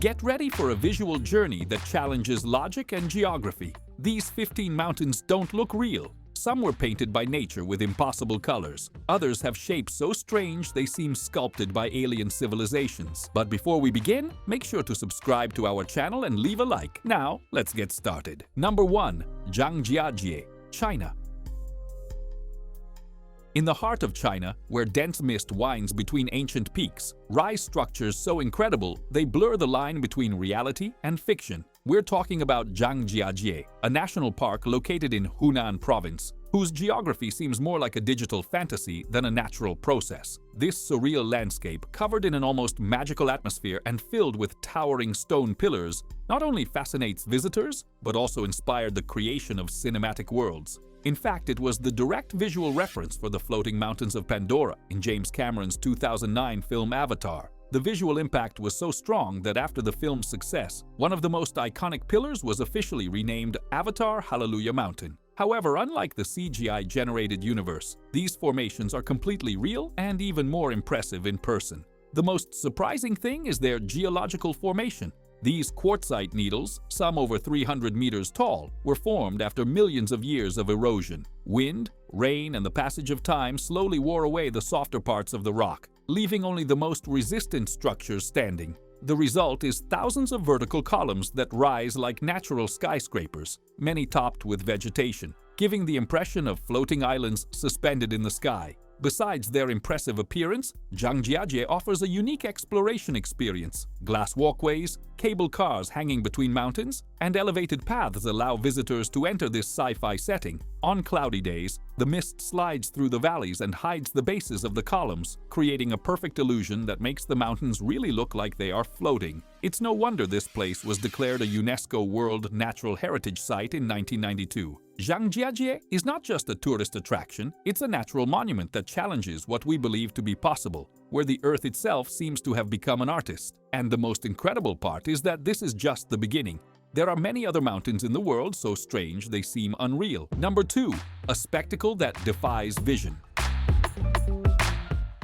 Get ready for a visual journey that challenges logic and geography. These 15 mountains don't look real. Some were painted by nature with impossible colors. Others have shapes so strange they seem sculpted by alien civilizations. But before we begin, make sure to subscribe to our channel and leave a like. Now, let's get started. Number 1. Jang Jia China. In the heart of China, where dense mist winds between ancient peaks, rise structures so incredible they blur the line between reality and fiction. We're talking about Jang Jia, a national park located in Hunan province, whose geography seems more like a digital fantasy than a natural process. This surreal landscape, covered in an almost magical atmosphere and filled with towering stone pillars, not only fascinates visitors, but also inspired the creation of cinematic worlds. In fact, it was the direct visual reference for the floating mountains of Pandora in James Cameron's 2009 film Avatar. The visual impact was so strong that after the film's success, one of the most iconic pillars was officially renamed Avatar Hallelujah Mountain. However, unlike the CGI-generated universe, these formations are completely real and even more impressive in person. The most surprising thing is their geological formation. These quartzite needles, some over 300 meters tall, were formed after millions of years of erosion. Wind, rain, and the passage of time slowly wore away the softer parts of the rock, leaving only the most resistant structures standing. The result is thousands of vertical columns that rise like natural skyscrapers, many topped with vegetation, giving the impression of floating islands suspended in the sky. Besides their impressive appearance, Jang Jia offers a unique exploration experience. Glass walkways, cable cars hanging between mountains, and elevated paths allow visitors to enter this sci-fi setting. On cloudy days, the mist slides through the valleys and hides the bases of the columns, creating a perfect illusion that makes the mountains really look like they are floating. It's no wonder this place was declared a UNESCO World Natural Heritage Site in 1992. Jang Jia is not just a tourist attraction, it's a natural monument that challenges what we believe to be possible, where the Earth itself seems to have become an artist. And the most incredible part is that this is just the beginning. There are many other mountains in the world so strange they seem unreal. Number 2. A spectacle that defies vision.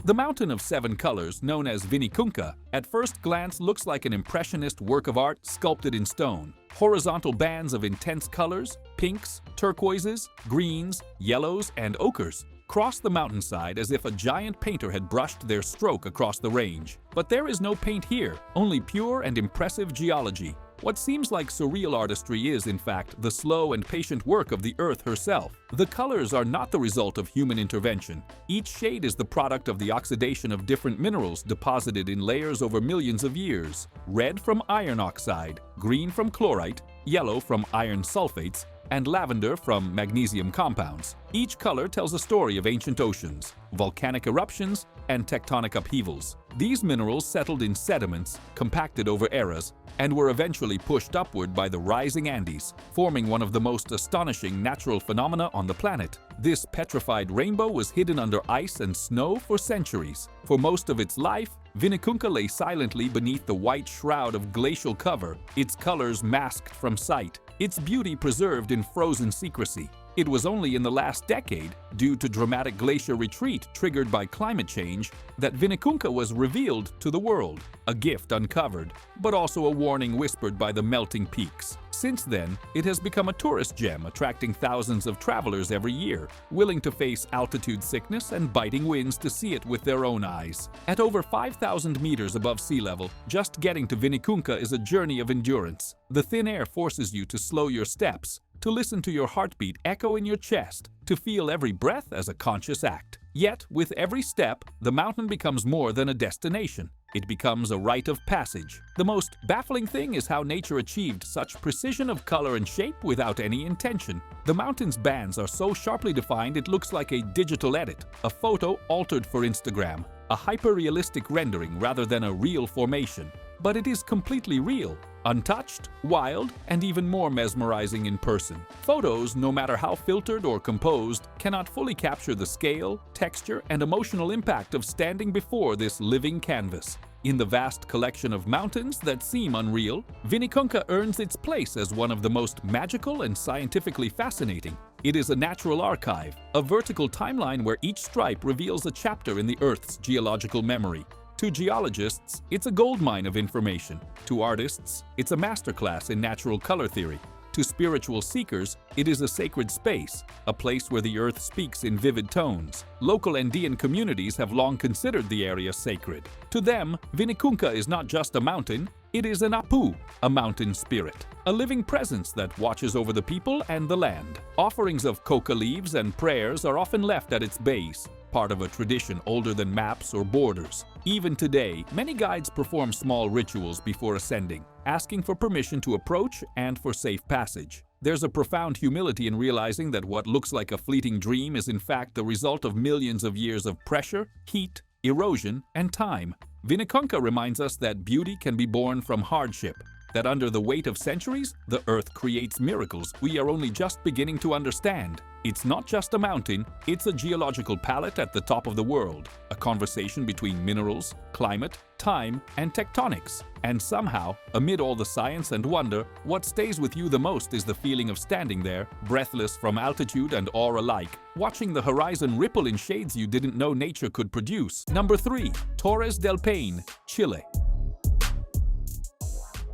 The Mountain of Seven Colors, known as Vineikunka, at first glance looks like an impressionist work of art sculpted in stone. Horizontal bands of intense colors, pinks, turquoises, greens, yellows, and ochres, cross the mountainside as if a giant painter had brushed their stroke across the range. But there is no paint here, only pure and impressive geology. What seems like surreal artistry is, in fact, the slow and patient work of the Earth herself. The colors are not the result of human intervention. Each shade is the product of the oxidation of different minerals deposited in layers over millions of years. Red from iron oxide, green from chlorite, yellow from iron sulfates, and lavender from magnesium compounds. Each color tells a story of ancient oceans, volcanic eruptions, and tectonic upheavals. These minerals settled in sediments, compacted over eras, and were eventually pushed upward by the rising Andes, forming one of the most astonishing natural phenomena on the planet. This petrified rainbow was hidden under ice and snow for centuries. For most of its life, Vineikunka lay silently beneath the white shroud of glacial cover, its colors masked from sight, its beauty preserved in frozen secrecy. It was only in the last decade, due to dramatic glacier retreat triggered by climate change, that Vineikunka was revealed to the world, a gift uncovered, but also a warning whispered by the melting peaks. Since then, it has become a tourist gem, attracting thousands of travelers every year, willing to face altitude sickness and biting winds to see it with their own eyes. At over 5,000 meters above sea level, just getting to Vineikunka is a journey of endurance. The thin air forces you to slow your steps, to listen to your heartbeat echo in your chest, to feel every breath as a conscious act. Yet, with every step, the mountain becomes more than a destination. It becomes a rite of passage. The most baffling thing is how nature achieved such precision of color and shape without any intention. The mountain's bands are so sharply defined it looks like a digital edit, a photo altered for Instagram, a hyper-realistic rendering rather than a real formation. But it is completely real, untouched, wild, and even more mesmerizing in person. Photos, no matter how filtered or composed, cannot fully capture the scale, texture, and emotional impact of standing before this living canvas. In the vast collection of mountains that seem unreal, Vineikunka earns its place as one of the most magical and scientifically fascinating. It is a natural archive, a vertical timeline where each stripe reveals a chapter in the Earth's geological memory. To geologists, it's a goldmine of information. To artists, it's a masterclass in natural color theory. To spiritual seekers, it is a sacred space, a place where the earth speaks in vivid tones. Local Andean communities have long considered the area sacred. To them, Vineikunka is not just a mountain, it is an apu, a mountain spirit, a living presence that watches over the people and the land. Offerings of coca leaves and prayers are often left at its base, part of a tradition older than maps or borders. Even today, many guides perform small rituals before ascending, asking for permission to approach and for safe passage. There's a profound humility in realizing that what looks like a fleeting dream is in fact the result of millions of years of pressure, heat, erosion, and time. Vineikunka reminds us that beauty can be born from hardship, that under the weight of centuries, the earth creates miracles we are only just beginning to understand. It's not just a mountain, it's a geological palette at the top of the world, a conversation between minerals, climate, time, and tectonics. And somehow, amid all the science and wonder, what stays with you the most is the feeling of standing there, breathless from altitude and awe alike, watching the horizon ripple in shades you didn't know nature could produce. Number 3. Torres Del Paine, Chile.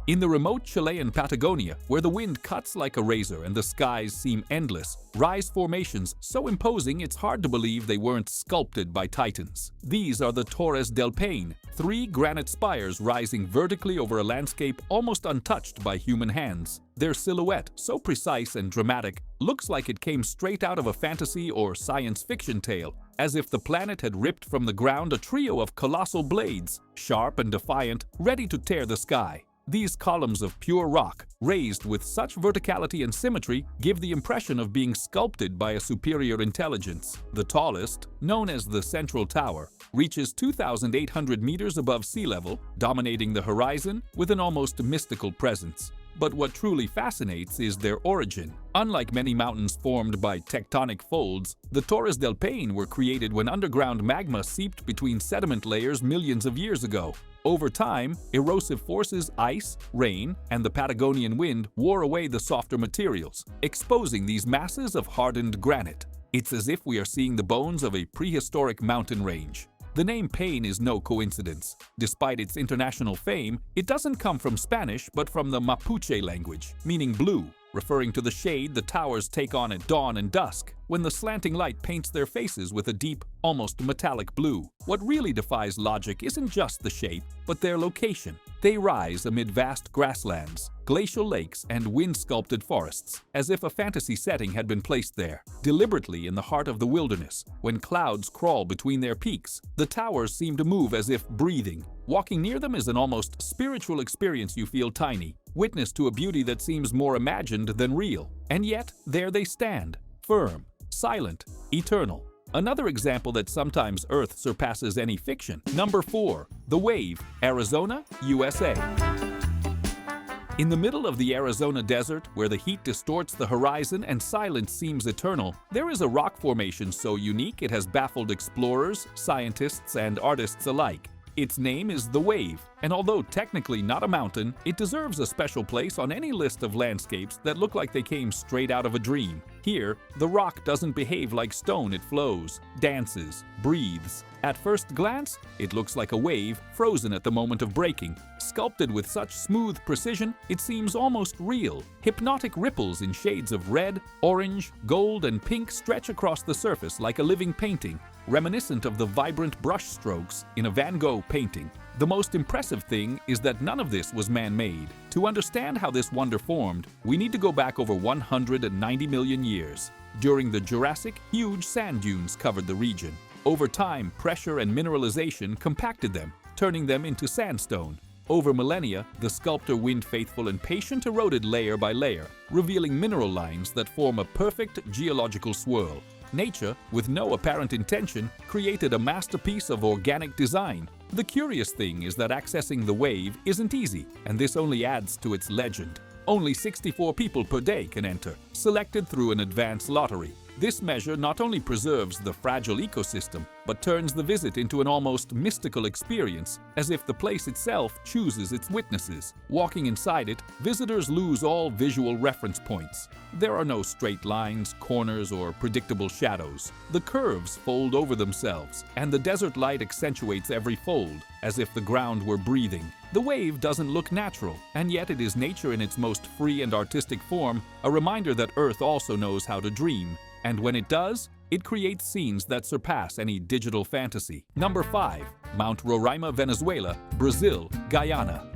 In the remote Chilean Patagonia, where the wind cuts like a razor and the skies seem endless, rise formations so imposing it's hard to believe they weren't sculpted by titans. These are the Torres del Paine, 3 granite spires rising vertically over a landscape almost untouched by human hands. Their silhouette, so precise and dramatic, looks like it came straight out of a fantasy or science fiction tale, as if the planet had ripped from the ground a trio of colossal blades, sharp and defiant, ready to tear the sky. These columns of pure rock, raised with such verticality and symmetry, give the impression of being sculpted by a superior intelligence. The tallest, known as the Central Tower, reaches 2,800 meters above sea level, dominating the horizon with an almost mystical presence. But what truly fascinates is their origin. Unlike many mountains formed by tectonic folds, the Torres del Paine were created when underground magma seeped between sediment layers millions of years ago. Over time, erosive forces, ice, rain, and the Patagonian wind wore away the softer materials, exposing these masses of hardened granite. It's as if we are seeing the bones of a prehistoric mountain range. The name Paine is no coincidence. Despite its international fame, it doesn't come from Spanish but from the Mapuche language, meaning blue, referring to the shade the towers take on at dawn and dusk, when the slanting light paints their faces with a deep, almost metallic blue. What really defies logic isn't just the shape, but their location. They rise amid vast grasslands, glacial lakes, and wind-sculpted forests, as if a fantasy setting had been placed there. Deliberately in the heart of the wilderness, when clouds crawl between their peaks, the towers seem to move as if breathing. Walking near them is an almost spiritual experience. You feel tiny, witness to a beauty that seems more imagined than real. And yet, there they stand, firm, silent, eternal. Another example that sometimes Earth surpasses any fiction. Number 4. The Wave, Arizona, USA. In the middle of the Arizona desert, where the heat distorts the horizon and silence seems eternal, there is a rock formation so unique it has baffled explorers, scientists, and artists alike. Its name is the Wave, and although technically not a mountain, it deserves a special place on any list of landscapes that look like they came straight out of a dream. Here, the rock doesn't behave like stone. It flows, dances, breathes. At first glance, it looks like a wave frozen at the moment of breaking. Sculpted with such smooth precision, it seems almost real. Hypnotic ripples in shades of red, orange, gold, and pink stretch across the surface like a living painting, reminiscent of the vibrant brush strokes in a Van Gogh painting. The most impressive thing is that none of this was man-made. To understand how this wonder formed, we need to go back over 190 million years. During the Jurassic, huge sand dunes covered the region. Over time, pressure and mineralization compacted them, turning them into sandstone. Over millennia, the sculptor, wind faithful and patient, eroded layer by layer, revealing mineral lines that form a perfect geological swirl. Nature, with no apparent intention, created a masterpiece of organic design. The curious thing is that accessing the Wave isn't easy, and this only adds to its legend. Only 64 people per day can enter, selected through an advanced lottery. This measure not only preserves the fragile ecosystem, but turns the visit into an almost mystical experience, as if the place itself chooses its witnesses. Walking inside it, visitors lose all visual reference points. There are no straight lines, corners, or predictable shadows. The curves fold over themselves, and the desert light accentuates every fold, as if the ground were breathing. The wave doesn't look natural, and yet it is nature in its most free and artistic form, a reminder that Earth also knows how to dream. And when it does, it creates scenes that surpass any digital fantasy. Number 5. Mount Roraima, Venezuela, Brazil, Guyana.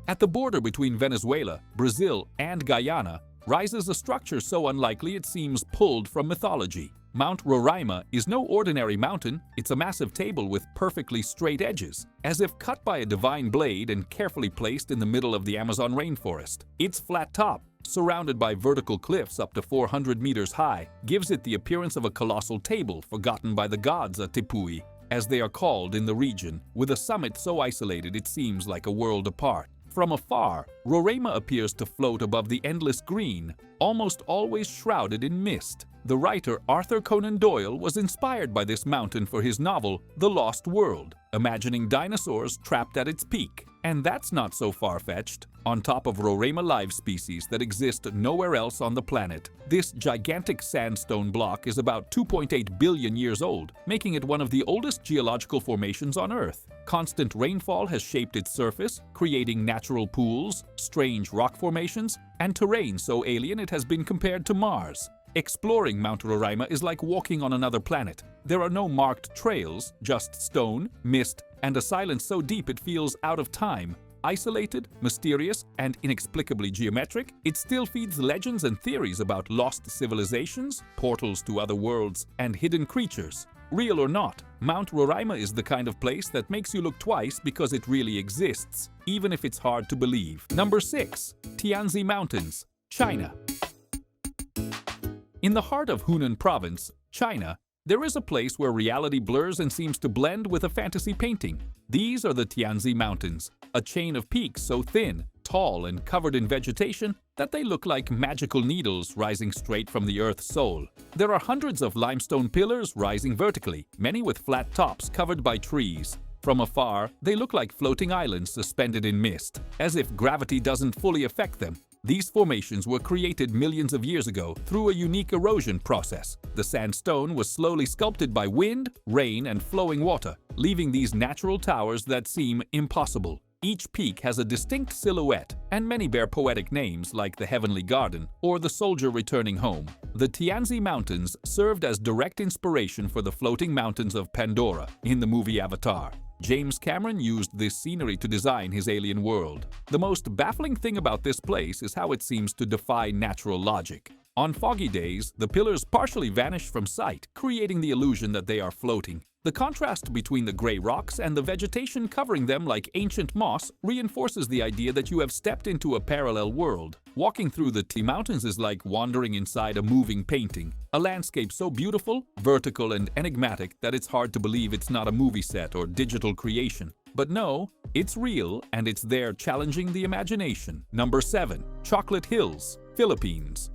At the border between Venezuela, Brazil, and Guyana rises a structure so unlikely it seems pulled from mythology. Mount Roraima is no ordinary mountain, it's a massive table with perfectly straight edges, as if cut by a divine blade and carefully placed in the middle of the Amazon rainforest. Its flat top, surrounded by vertical cliffs up to 400 meters high, gives it the appearance of a colossal table forgotten by the gods at Tipui, as they are called in the region, with a summit so isolated it seems like a world apart. From afar, Roraima appears to float above the endless green, almost always shrouded in mist. The writer Arthur Conan Doyle was inspired by this mountain for his novel The Lost World, imagining dinosaurs trapped at its peak. And that's not so far-fetched. On top of Roraima live species that exist nowhere else on the planet, this gigantic sandstone block is about 2.8 billion years old, making it one of the oldest geological formations on Earth. Constant rainfall has shaped its surface, creating natural pools, strange rock formations, and terrain so alien it has been compared to Mars. Exploring Mount Roraima is like walking on another planet. There are no marked trails, just stone, mist, and a silence so deep it feels out of time. Isolated, mysterious, and inexplicably geometric, it still feeds legends and theories about lost civilizations, portals to other worlds, and hidden creatures. Real or not, Mount Roraima is the kind of place that makes you look twice because it really exists, even if it's hard to believe. Number 6. Tanzi Mountains, China. In the heart of Hunan Province, China, there is a place where reality blurs and seems to blend with a fantasy painting. These are the Tanzi Mountains, a chain of peaks so thin, tall, and covered in vegetation that they look like magical needles rising straight from the Earth's soul. There are hundreds of limestone pillars rising vertically, many with flat tops covered by trees. From afar, they look like floating islands suspended in mist, as if gravity doesn't fully affect them. These formations were created millions of years ago through a unique erosion process. The sandstone was slowly sculpted by wind, rain, and flowing water, leaving these natural towers that seem impossible. Each peak has a distinct silhouette, and many bear poetic names like the Heavenly Garden or the Soldier Returning Home. The Tanzi Mountains served as direct inspiration for the floating mountains of Pandora in the movie Avatar. James Cameron used this scenery to design his alien world. The most baffling thing about this place is how it seems to defy natural logic. On foggy days, the pillars partially vanish from sight, creating the illusion that they are floating. The contrast between the gray rocks and the vegetation covering them like ancient moss reinforces the idea that you have stepped into a parallel world. Walking through the Tanzi Mountains is like wandering inside a moving painting, a landscape so beautiful, vertical, and enigmatic that it's hard to believe it's not a movie set or digital creation. But no, it's real, and it's there challenging the imagination. Number 7. Chocolate Hills, Philippines.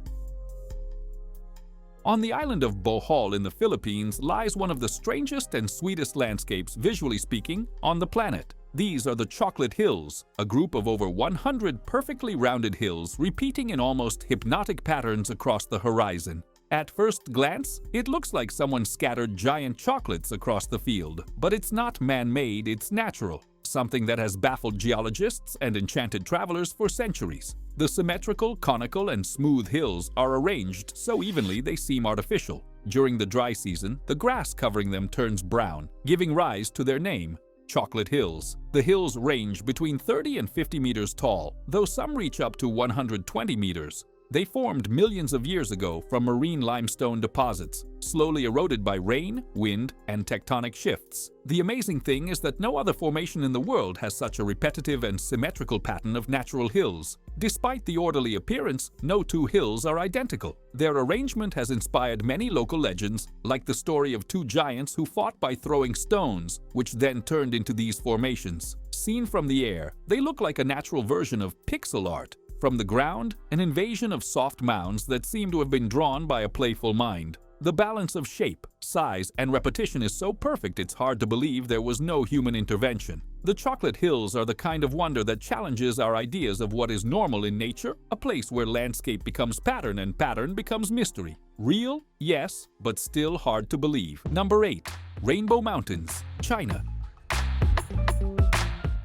On the island of Bohol in the Philippines lies one of the strangest and sweetest landscapes, visually speaking, on the planet. These are the Chocolate Hills, a group of over 100 perfectly rounded hills repeating in almost hypnotic patterns across the horizon. At first glance, it looks like someone scattered giant chocolates across the field, but it's not man-made, it's natural, something that has baffled geologists and enchanted travelers for centuries. The symmetrical, conical, and smooth hills are arranged so evenly they seem artificial. During the dry season, the grass covering them turns brown, giving rise to their name, Chocolate Hills. The hills range between 30 and 50 meters tall, though some reach up to 120 meters. They formed millions of years ago from marine limestone deposits, slowly eroded by rain, wind, and tectonic shifts. The amazing thing is that no other formation in the world has such a repetitive and symmetrical pattern of natural hills. Despite the orderly appearance, no two hills are identical. Their arrangement has inspired many local legends, like the story of two giants who fought by throwing stones, which then turned into these formations. Seen from the air, they look like a natural version of pixel art. From the ground, an invasion of soft mounds that seem to have been drawn by a playful mind. The balance of shape, size, and repetition is so perfect it's hard to believe there was no human intervention. The Chocolate Hills are the kind of wonder that challenges our ideas of what is normal in nature, a place where landscape becomes pattern and pattern becomes mystery. Real? Yes, but still hard to believe. Number 8. Rainbow Mountains, China.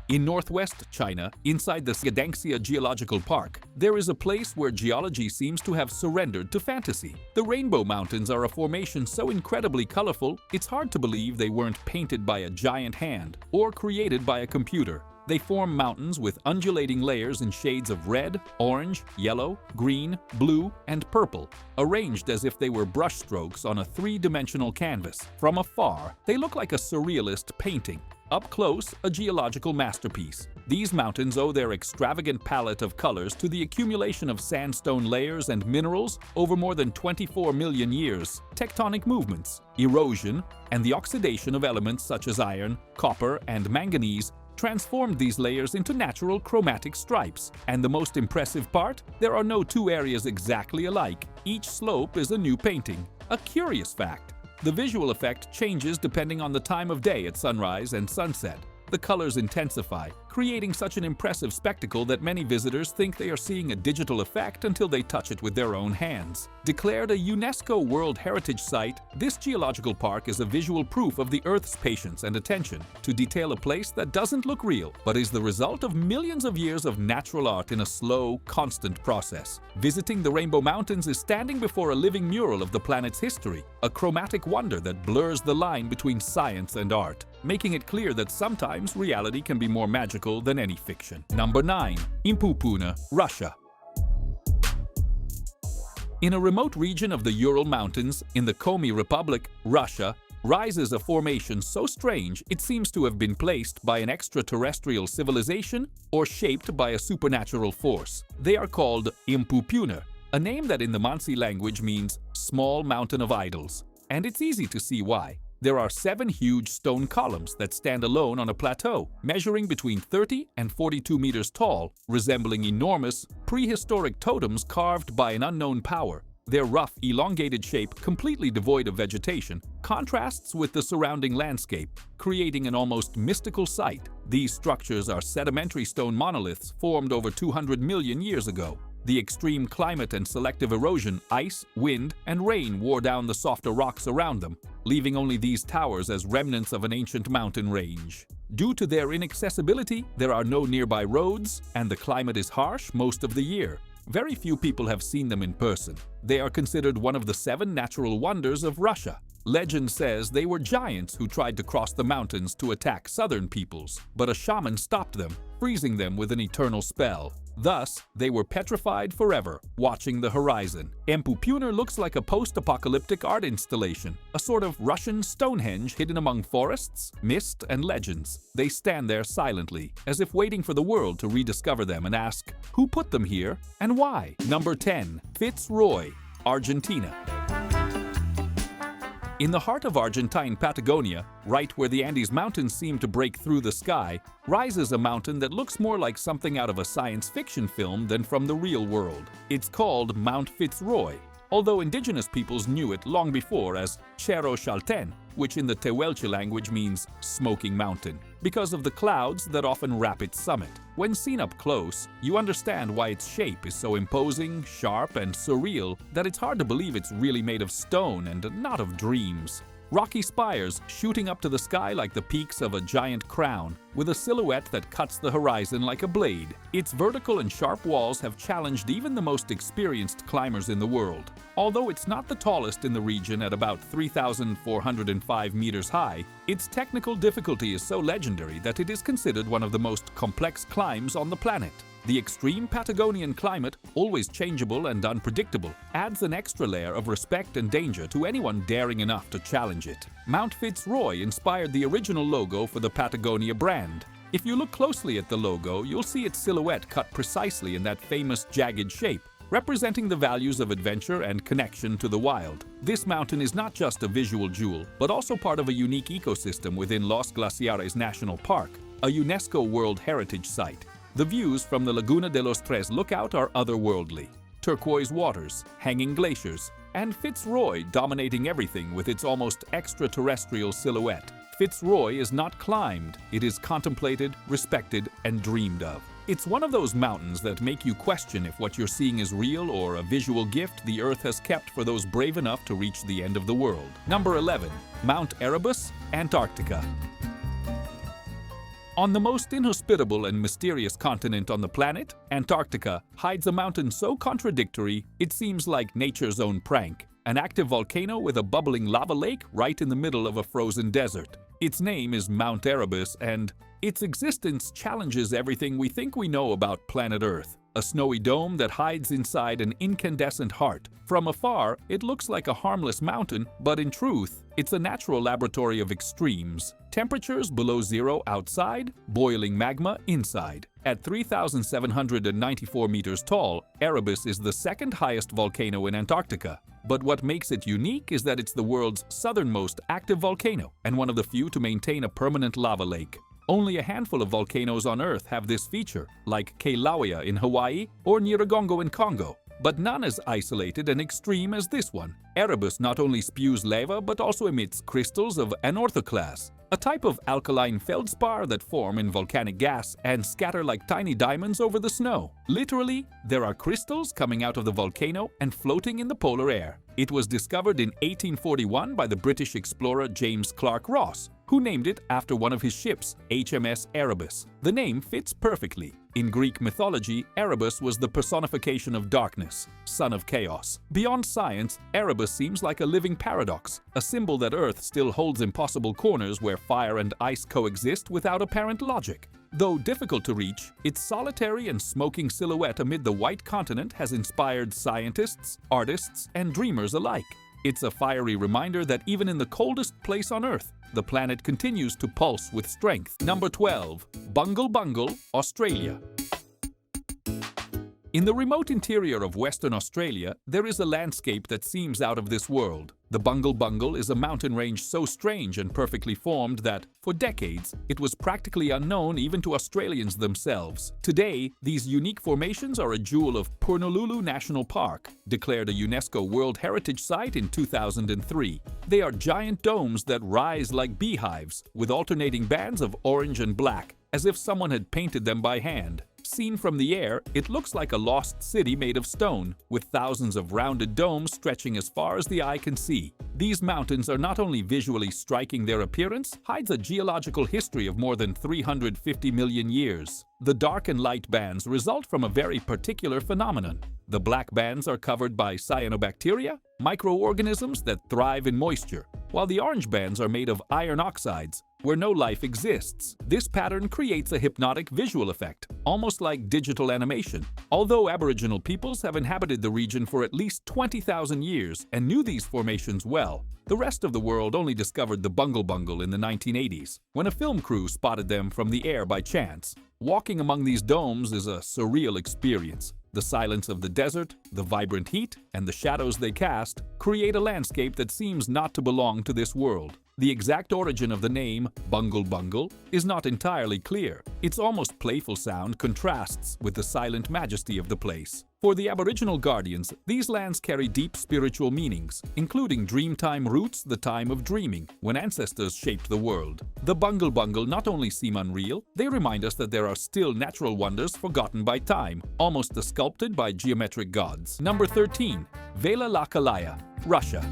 In northwest China, inside the Guangxi Geological Park, there is a place where geology seems to have surrendered to fantasy. The Rainbow Mountains are a formation so incredibly colorful, it's hard to believe they weren't painted by a giant hand or created by a computer. They form mountains with undulating layers in shades of red, orange, yellow, green, blue, and purple, arranged as if they were brushstrokes on a three-dimensional canvas. From afar, they look like a surrealist painting. Up close, a geological masterpiece. These mountains owe their extravagant palette of colors to the accumulation of sandstone layers and minerals over more than 24 million years, tectonic movements, erosion, and the oxidation of elements such as iron, copper, and manganese transformed these layers into natural chromatic stripes. And the most impressive part? There are no two areas exactly alike. Each slope is a new painting. A curious fact. The visual effect changes depending on the time of day at sunrise and sunset. The colors intensify, creating such an impressive spectacle that many visitors think they are seeing a digital effect until they touch it with their own hands. Declared a UNESCO World Heritage Site, this geological park is a visual proof of the Earth's patience and attention to detail a place that doesn't look real, but is the result of millions of years of natural art in a slow, constant process. Visiting the Rainbow Mountains is standing before a living mural of the planet's history, a chromatic wonder that blurs the line between science and art, making it clear that sometimes reality can be more magical than any fiction. Number 9. Impuna, Russia. In a remote region of the Ural Mountains, in the Komi Republic, Russia, rises a formation so strange it seems to have been placed by an extraterrestrial civilization or shaped by a supernatural force. They are called Impuna, a name that in the Mansi language means small mountain of idols. And it's easy to see why. There are 7 huge stone columns that stand alone on a plateau, measuring between 30 and 42 meters tall, resembling enormous, prehistoric totems carved by an unknown power. Their rough, elongated shape, completely devoid of vegetation, contrasts with the surrounding landscape, creating an almost mystical sight. These structures are sedimentary stone monoliths formed over 200 million years ago. The extreme climate and selective erosion, ice, wind, and rain wore down the softer rocks around them, leaving only these towers as remnants of an ancient mountain range. Due to their inaccessibility, there are no nearby roads, and the climate is harsh most of the year. Very few people have seen them in person. They are considered one of the 7 natural wonders of Russia. Legend says they were giants who tried to cross the mountains to attack southern peoples, but a shaman stopped them, freezing them with an eternal spell. Thus, they were petrified forever, watching the horizon. Impuna looks like a post-apocalyptic art installation, a sort of Russian Stonehenge hidden among forests, mist, and legends. They stand there silently, as if waiting for the world to rediscover them and ask, who put them here and why? Number 10. FitzRoy Argentina. In the heart of Argentine Patagonia, right where the Andes Mountains seem to break through the sky, rises a mountain that looks more like something out of a science fiction film than from the real world. It's called Mount FitzRoy, although indigenous peoples knew it long before as Cherro, which in the Tehuelche language means smoking mountain, because of the clouds that often wrap its summit. When seen up close, you understand why its shape is so imposing, sharp, and surreal that it's hard to believe it's really made of stone and not of dreams. Rocky spires shooting up to the sky like the peaks of a giant crown, with a silhouette that cuts the horizon like a blade. Its vertical and sharp walls have challenged even the most experienced climbers in the world. Although it's not the tallest in the region at about 3,405 meters high, its technical difficulty is so legendary that it is considered one of the most complex climbs on the planet. The extreme Patagonian climate, always changeable and unpredictable, adds an extra layer of respect and danger to anyone daring enough to challenge it. Mount FitzRoy inspired the original logo for the Patagonia brand. If you look closely at the logo, you'll see its silhouette cut precisely in that famous jagged shape, representing the values of adventure and connection to the wild. This mountain is not just a visual jewel, but also part of a unique ecosystem within Los Glaciares National Park, a UNESCO World Heritage Site. The views from the Laguna de los Tres lookout are otherworldly. Turquoise waters, hanging glaciers, and FitzRoy dominating everything with its almost extraterrestrial silhouette. FitzRoy is not climbed, it is contemplated, respected, and dreamed of. It's one of those mountains that make you question if what you're seeing is real or a visual gift the Earth has kept for those brave enough to reach the end of the world. Number 11. Mount Arabus, Antarctica. On the most inhospitable and mysterious continent on the planet, Antarctica hides a mountain so contradictory it seems like nature's own prank. An active volcano with a bubbling lava lake right in the middle of a frozen desert. Its name is Mount Arabus, and its existence challenges everything we think we know about planet Earth. A snowy dome that hides inside an incandescent heart. From afar, it looks like a harmless mountain, but in truth, it's a natural laboratory of extremes. Temperatures below zero outside, boiling magma inside. At 3,794 meters tall, Arabus is the second highest volcano in Antarctica. But what makes it unique is that it's the world's southernmost active volcano and one of the few to maintain a permanent lava lake. Only a handful of volcanoes on Earth have this feature, like Lakallaya in Hawaii or Nyiragongo in Congo, but none as isolated and extreme as this one. Arabus not only spews lava but also emits crystals of anorthoclase, a type of alkaline feldspar that form in volcanic gas and scatter like tiny diamonds over the snow. Literally, there are crystals coming out of the volcano and floating in the polar air. It was discovered in 1841 by the British explorer James Clark Ross, who named it after one of his ships, HMS Arabus. The name fits perfectly. In Greek mythology, Arabus was the personification of darkness, son of chaos. Beyond science, Arabus seems like a living paradox, a symbol that Earth still holds impossible corners where fire and ice coexist without apparent logic. Though difficult to reach, its solitary and smoking silhouette amid the white continent has inspired scientists, artists, and dreamers alike. It's a fiery reminder that even in the coldest place on Earth, the planet continues to pulse with strength. Number 12. Bungle, Australia. In the remote interior of Western Australia, there is a landscape that seems out of this world. The Bungle is a mountain range so strange and perfectly formed that, for decades, it was practically unknown even to Australians themselves. Today, these unique formations are a jewel of Purnululu National Park, declared a UNESCO World Heritage Site in 2003. They are giant domes that rise like beehives, with alternating bands of orange and black, as if someone had painted them by hand. Seen from the air, it looks like a lost city made of stone, with thousands of rounded domes stretching as far as the eye can see. These mountains are not only visually striking, their appearance hides a geological history of more than 350 million years. The dark and light bands result from a very particular phenomenon. The black bands are covered by cyanobacteria, microorganisms that thrive in moisture, while the orange bands are made of iron oxides, where no life exists. This pattern creates a hypnotic visual effect, almost like digital animation. Although Aboriginal peoples have inhabited the region for at least 20,000 years and knew these formations well, the rest of the world only discovered the Bungle in the 1980s, when a film crew spotted them from the air by chance. Walking among these domes is a surreal experience. The silence of the desert, the vibrant heat, and the shadows they cast create a landscape that seems not to belong to this world. The exact origin of the name, Bungle, is not entirely clear. Its almost playful sound contrasts with the silent majesty of the place. For the Aboriginal guardians, these lands carry deep spiritual meanings, including Dreamtime roots, the time of dreaming, when ancestors shaped the world. The Bungle not only seem unreal, they remind us that there are still natural wonders forgotten by time, almost sculpted by geometric gods. Number 13. Veila Lakallaya, Russia.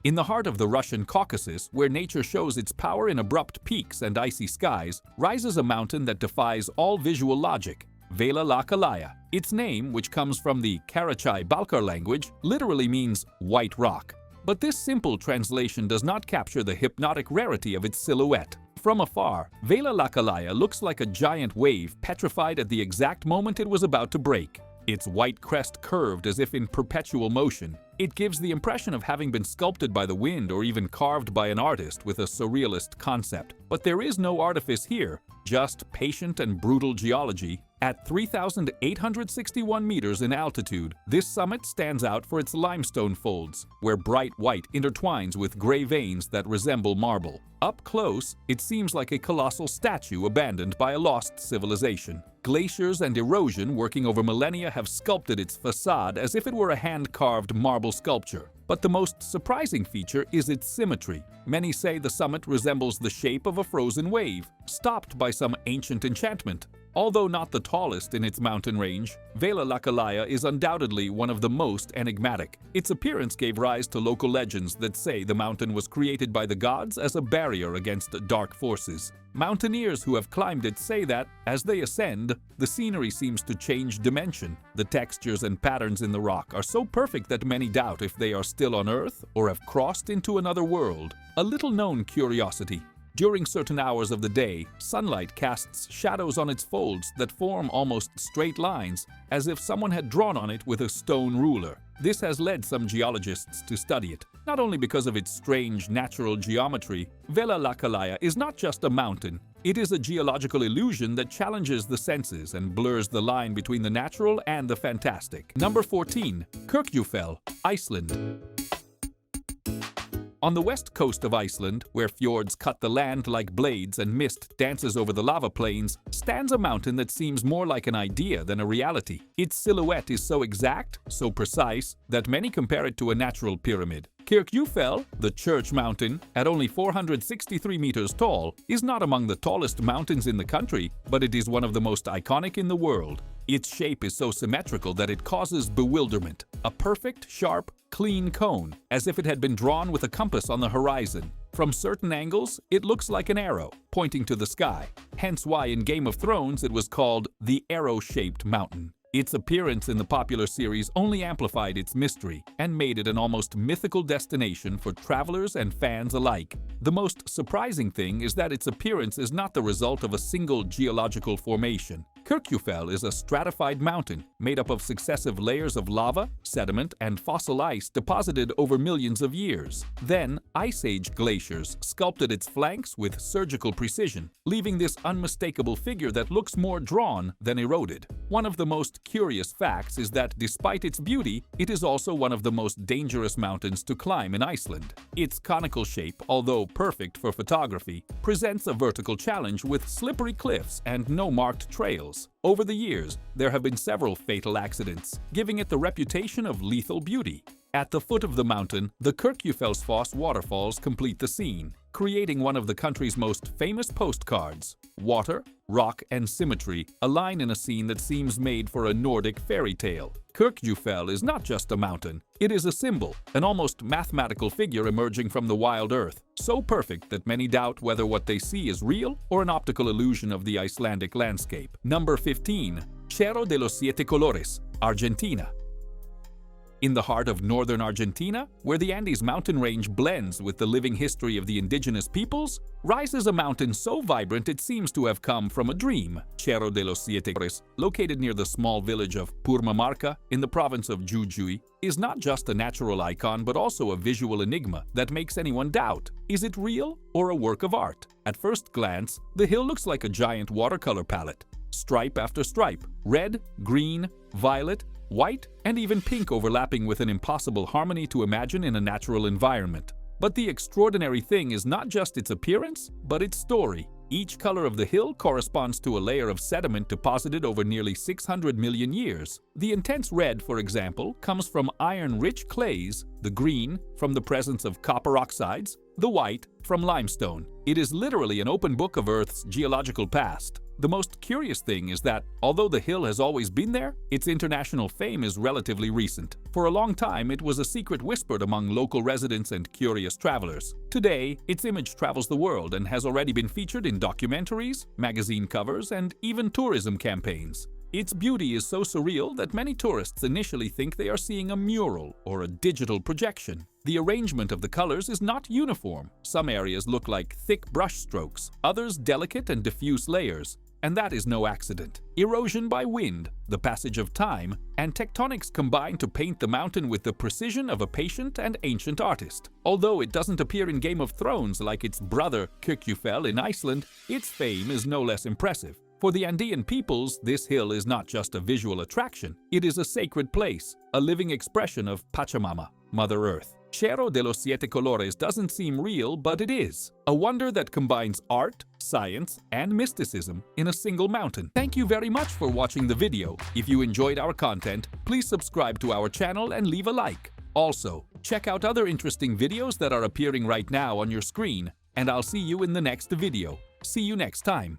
In the heart of the Russian Caucasus, where nature shows its power in abrupt peaks and icy skies, rises a mountain that defies all visual logic, Veila Lakallaya. Its name, which comes from the Karachay-Balkar language, literally means white rock. But this simple translation does not capture the hypnotic rarity of its silhouette. From afar, Veila Lakallaya looks like a giant wave petrified at the exact moment it was about to break. Its white crest curved as if in perpetual motion. It gives the impression of having been sculpted by the wind or even carved by an artist with a surrealist concept. But there is no artifice here, just patient and brutal geology. At 3,861 meters in altitude, this summit stands out for its limestone folds, where bright white intertwines with gray veins that resemble marble. Up close, it seems like a colossal statue abandoned by a lost civilization. Glaciers and erosion working over millennia have sculpted its facade as if it were a hand-carved marble sculpture. But the most surprising feature is its symmetry. Many say the summit resembles the shape of a frozen wave, stopped by some ancient enchantment. Although not the tallest in its mountain range, Veila Lakallaya is undoubtedly one of the most enigmatic. Its appearance gave rise to local legends that say the mountain was created by the gods as a barrier against dark forces. Mountaineers who have climbed it say that, as they ascend, the scenery seems to change dimension. The textures and patterns in the rock are so perfect that many doubt if they are still on Earth or have crossed into another world. A little-known curiosity. During certain hours of the day, sunlight casts shadows on its folds that form almost straight lines, as if someone had drawn on it with a stone ruler. This has led some geologists to study it. Not only because of its strange natural geometry, Veila Lakallaya is not just a mountain. It is a geological illusion that challenges the senses and blurs the line between the natural and the fantastic. Number 14. Kirkufell Iceland. On the west coast of Iceland, where fjords cut the land like blades and mist dances over the lava plains, stands a mountain that seems more like an idea than a reality. Its silhouette is so exact, so precise, that many compare it to a natural pyramid. Kirkufell, the church mountain, at only 463 meters tall, is not among the tallest mountains in the country, but it is one of the most iconic in the world. Its shape is so symmetrical that it causes bewilderment. A perfect, sharp, clean cone, as if it had been drawn with a compass on the horizon. From certain angles, it looks like an arrow, pointing to the sky. Hence why in Game of Thrones it was called the arrow-shaped mountain. Its appearance in the popular series only amplified its mystery and made it an almost mythical destination for travelers and fans alike. The most surprising thing is that its appearance is not the result of a single geological formation. Kirkufell is a stratified mountain made up of successive layers of lava, sediment, and fossil ice deposited over millions of years. Then, Ice Age glaciers sculpted its flanks with surgical precision, leaving this unmistakable figure that looks more drawn than eroded. One of the most curious facts is that despite its beauty, it is also one of the most dangerous mountains to climb in Iceland. Its conical shape, although perfect for photography, presents a vertical challenge with slippery cliffs and no marked trails. Over the years, there have been several fatal accidents, giving it the reputation of lethal beauty. At the foot of the mountain, the Kirkufellsfoss waterfalls complete the scene, creating one of the country's most famous postcards. Water, rock, and symmetry align in a scene that seems made for a Nordic fairy tale. Kirkufell is not just a mountain, it is a symbol, an almost mathematical figure emerging from the wild earth, so perfect that many doubt whether what they see is real or an optical illusion of the Icelandic landscape. Number 15. Cherro de los Siete Colores, Argentina. In the heart of northern Argentina, where the Andes mountain range blends with the living history of the indigenous peoples, rises a mountain so vibrant it seems to have come from a dream. Cherro de los Siete Colores, located near the small village of Purmamarca in the province of Jujuy, is not just a natural icon but also a visual enigma that makes anyone doubt. Is it real or a work of art? At first glance, the hill looks like a giant watercolor palette. Stripe after stripe, red, green, violet, white, and even pink overlapping with an impossible harmony to imagine in a natural environment. But the extraordinary thing is not just its appearance, but its story. Each color of the hill corresponds to a layer of sediment deposited over nearly 600 million years. The intense red, for example, comes from iron-rich clays, the green from the presence of copper oxides, the white from limestone. It is literally an open book of Earth's geological past. The most curious thing is that, although the hill has always been there, its international fame is relatively recent. For a long time, it was a secret whispered among local residents and curious travelers. Today, its image travels the world and has already been featured in documentaries, magazine covers, and even tourism campaigns. Its beauty is so surreal that many tourists initially think they are seeing a mural or a digital projection. The arrangement of the colors is not uniform. Some areas look like thick brush strokes, others delicate and diffuse layers. And that is no accident. Erosion by wind, the passage of time, and tectonics combine to paint the mountain with the precision of a patient and ancient artist. Although it doesn't appear in Game of Thrones like its brother Kirkufell in Iceland, its fame is no less impressive. For the Andean peoples, this hill is not just a visual attraction, it is a sacred place, a living expression of Pachamama, Mother Earth. Cherro de los Siete Colores doesn't seem real, but it is. A wonder that combines art, science, and mysticism in a single mountain. Thank you very much for watching the video. If you enjoyed our content, please subscribe to our channel and leave a like. Also, check out other interesting videos that are appearing right now on your screen, and I'll see you in the next video. See you next time.